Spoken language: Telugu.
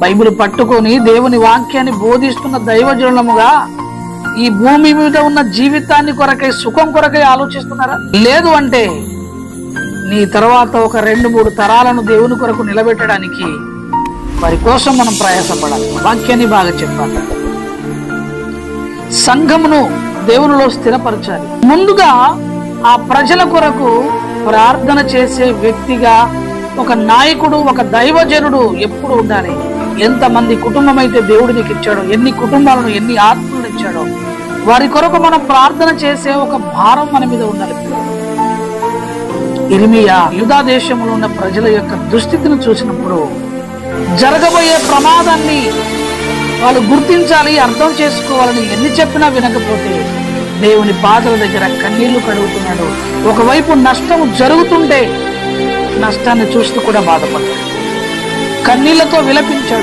బైబిల్ పట్టుకొని దేవుని వాక్యాన్ని బోధిస్తున్న దైవజనులముగా ఈ భూమి మీద ఉన్న జీవితాన్ని కొరకై, సుఖం కొరకై ఆలోచిస్తున్నారా? లేదు అంటే నీ తర్వాత ఒక 2-3 తరాలను దేవుని కొరకు నిలబెట్టడానికి వారి కోసం మనం ప్రయాసపడాలి. వాక్యాన్ని బాగా చెప్పాలి. సంఘమును దేవునిలో స్థిరపరచాలి. ముందుగా ఆ ప్రజల కొరకు ప్రార్థన చేసే వ్యక్తిగా ఒక నాయకుడు, ఒక దైవజనుడు ఎప్పుడు ఉండాలి. ఎంతమంది కుటుంబం అయితే దేవుడు నీకు ఇచ్చాడో, ఎన్ని కుటుంబాలను, ఎన్ని ఆత్మలను ఇచ్చాడో, వారి కొరకు మనం ప్రార్థన చేసే ఒక భారం మన మీద ఉండాలి. ఇర్మియా యూదా దేశంలో ఉన్న ప్రజల యొక్క దుస్థితిని చూసినప్పుడు జరగబోయే ప్రమాదాన్ని వాళ్ళు గుర్తించాలి, అర్థం చేసుకోవాలని ఎన్ని చెప్పినా వినకపోతే దేవుని పాదల దగ్గర కన్నీళ్లు కడుగుతున్నాడు. ఒకవైపు నష్టం జరుగుతుంటే నష్టాన్ని చూస్తూ కూడా బాధపడ్డాడు, కన్నీళ్లతో విలపించాడు.